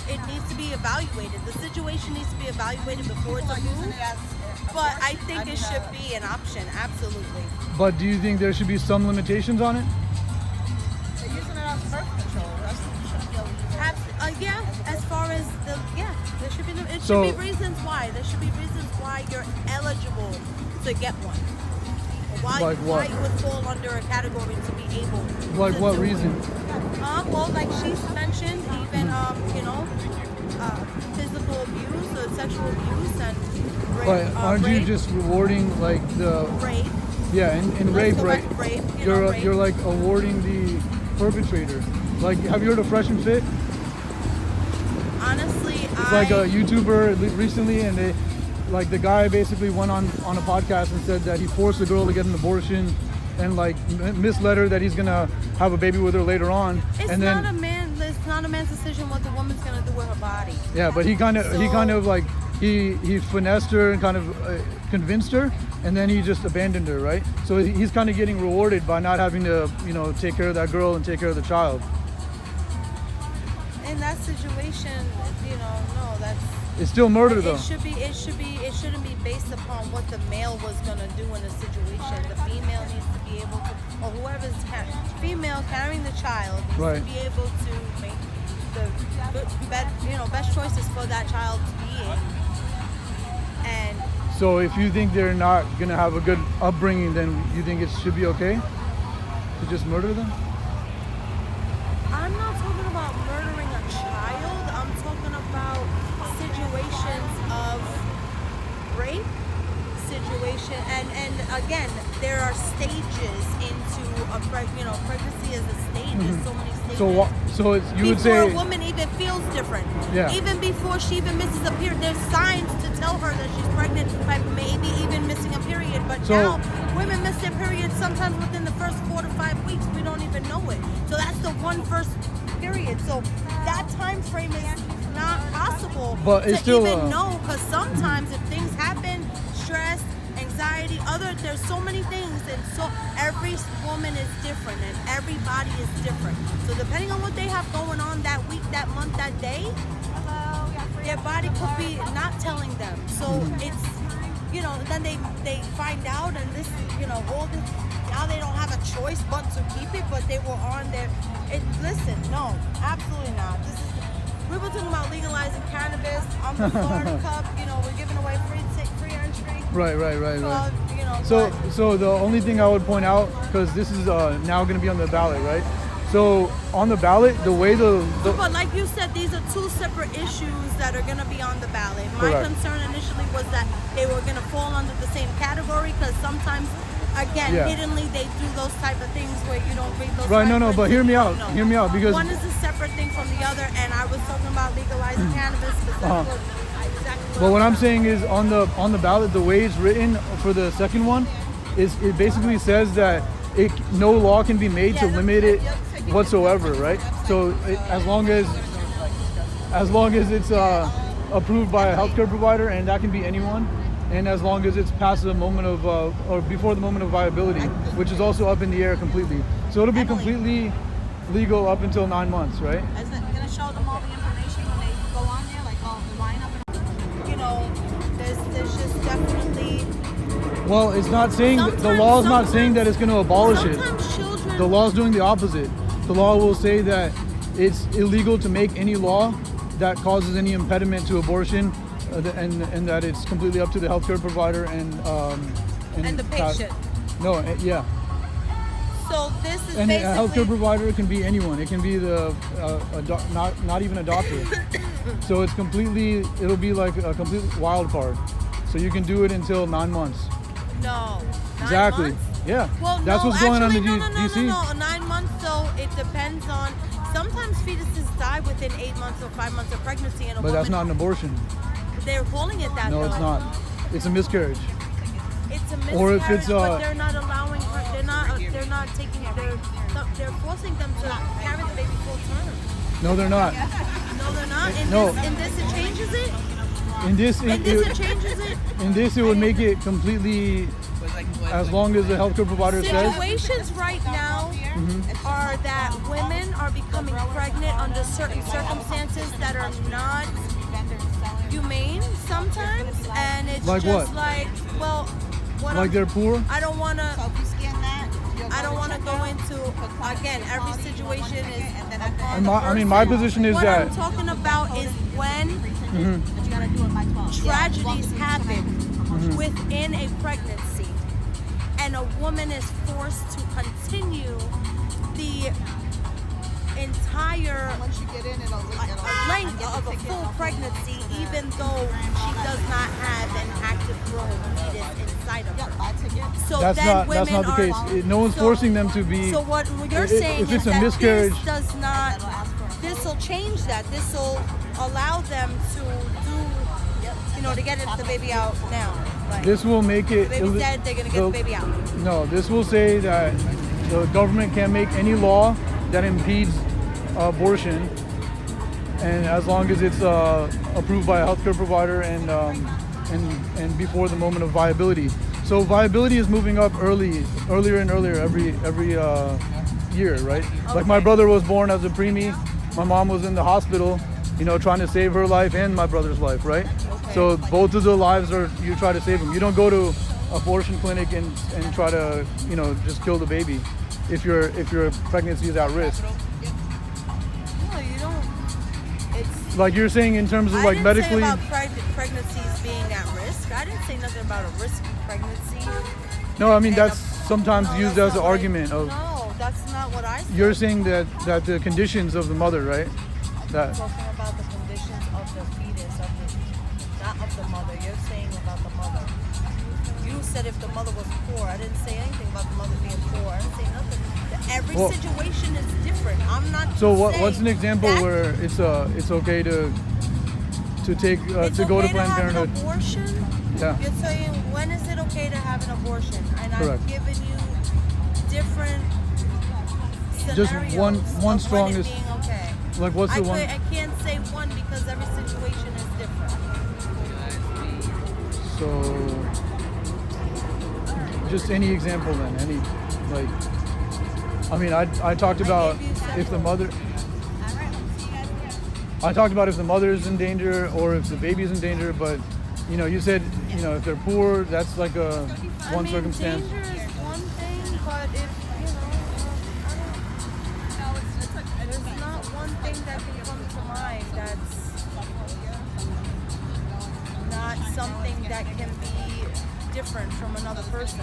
it needs to be evaluated. The situation needs to be evaluated before it's approved. But I think it should be an option, absolutely. But do you think there should be some limitations on it? They're using it as birth control. Yeah, as far as there should be it So- should be reasons why. There should be reasons why you're eligible to get one. Or why Like what? you would fall under a category to be able. Like to what do reason? It. Well, like she's mentioned, even physical abuse or sexual abuse and rape. But aren't you rape, just rewarding like the rape? yeah and rape, right? Rape. Rape. You're like awarding the perpetrator. Like, have you heard of Fresh and Fit? Honestly, It's like a YouTuber recently, and they, like, the guy basically went on a podcast and said that he forced the girl to get an abortion, and like misled her that he's gonna have a baby with her later on. It's and not then a man. It's not a man's decision what the woman's gonna do with her body. yeah, but he kind of like he finessed her and kind of convinced her, and then he just abandoned her, right? So he's kind of getting rewarded by not having to take care of that girl and take care of the child. In that situation, no, that's. It's still murder though. It shouldn't be based upon what the male was gonna do in a situation. The female needs to be able to, or whoever's female carrying the child needs Right. to be able to make the best choices for that child to be in. And So if you think they're not gonna have a good upbringing, then you think it should be okay to just murder them? I'm not talking about murdering a child. I'm talking about situations of rape situation, and again, there are stages into a pregnancy is a stage. There's so many stages. So you would Before say a woman even feels different. Yeah. Even before she even misses a period, there's signs to tell her that she's pregnant by maybe even missing a period. But So- now women miss their period sometimes within the first 4 to 5 weeks. We don't even know it. So that's the first period. So that time frame is not possible But it's to still, even know, because sometimes if things happen, stress, anxiety, there's so many things, and so every woman is different and every body is different. So depending on what they have going on that week, that month, that day, their body could be not telling them. So it's, then they find out, and this, all this, now they don't have a choice but to keep it, but they were on their, listen, no, absolutely not. We were talking about legalizing cannabis on the Florida Cup, we're giving away free entry. right. So, So the only thing I would point out, because this is now going to be on the ballot, right? So on the ballot, the way but like you said, these are two separate issues that are going to be on the ballot. My Correct. concern initially was that they were going to fall under the same category, because sometimes, again, Yeah. hiddenly they do those type of things where you don't read those. Right, no, fine but print hear and me you out. don't know. Hear me out, because One is a separate thing from the other, and I was talking about legalizing cannabis because that's what exactly. But what I'm saying is on the ballot, the way it's written for the second one is it basically says that no law can be made to limit it whatsoever, right? So as long as it's approved by a healthcare provider, and that can be anyone, and as long as it's past the moment of or before the moment of viability, which is also up in the air completely. So it'll be completely legal up until 9 months, right? Is it going to show them all the information when they go on there, like all the lineup? There's just definitely. Well, it's not saying the Sometimes- law is not saying that it's going to abolish it. Sometimes children. The law is doing the opposite. The law will say that it's illegal to make any law that causes any impediment to abortion, and that it's completely up to the healthcare provider and And the patient. Yeah. So this is And a basically. healthcare provider can be anyone. It can be not even a doctor. So it'll be like a complete wild card. So you can do it until 9 months. No. 9 Exactly. months? Yeah. Well, That's no, what's going on in actually, the DC. No. 9 months, so it depends on. Sometimes fetuses die within 8 months or 5 months of pregnancy, and a But woman. that's not an abortion. They're calling it that. No, though. it's not. It's a miscarriage. It's a miscarriage, Or if it's, but they're not allowing her. They're not taking. They're forcing them to carry the baby full term. No, they're not. No, they're not. In this, it changes it. In this, It changes it. in this, it would make it completely, as long as the healthcare provider says. Situations right now are are that women are becoming pregnant under certain circumstances that are not humane sometimes, and it's Like just what? like, well, what Like I'm- they're poor? I don't want So to. if you scan that, I don't want to go into, again, every situation is And my position is what that I'm talking about is when but you gotta do it by 12. tragedies happen Mm-hmm. within a pregnancy and a woman is forced to continue the entire Once you get in, it'll length of a full pregnancy, even though she does not have an active growing fetus inside of her. buy ticket. So that's then not women the case. are, No one's so- forcing them to be. So what you're if saying it's is a that miscarriage- this does not, this will change that. This will allow them to do, to get the baby out now. Like, This will make it. the baby's dead, they're gonna get the baby out. No, this will say that the government can't make any law that impedes abortion, and as long as it's approved by a healthcare provider and before the moment of viability. So viability is moving up earlier and earlier every year, right? Like my brother was born as a preemie. My mom was in the hospital, trying to save her life and my brother's life, right? So both of the lives you try to save them. You don't go to abortion clinic and try to just kill the baby if your pregnancy is at risk. No, you don't. It's Like you're saying in terms of I like didn't medically. say about pregnancies being at risk. I didn't say nothing about a risky pregnancy. No, I mean And that's a- sometimes no, used that's as an not what I- argument of. No, that's not what I said. You're saying that the conditions of the mother, right? That talking about the conditions of the fetus, not of the mother. You're saying about the mother. You said if the mother was poor. I didn't say anything about the mother being poor. I didn't say nothing. Every Well- situation is different. I'm not. So saying what's an example that where it's okay to take it's to go okay to Planned have Parenthood? an abortion? Yeah. You're saying when is it okay to have an abortion? And Correct. I've given you different Just scenarios one of strongest- when it being okay. Like what's the one? I can't say one because every situation is different. So just any example then, like. I mean, I talked about gave you if the mother. All right, see you guys again. I talked about if the mother is in danger or if the baby is in danger, but you said if they're poor, that's like a one circumstance. Danger is one thing, but if there's not one thing that can come to mind that's not something that can be different from another person.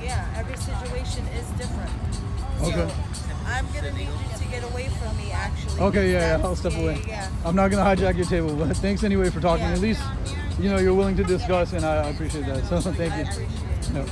Yeah, every situation is different. Okay. So I'm gonna need you to get away from me, actually. Okay, yeah, That's- I'll step away. Yeah. I'm not gonna hijack your table, but thanks anyway for talking. Yeah. At least you're willing to discuss, and I appreciate that. So thank I you. appreciate it. No.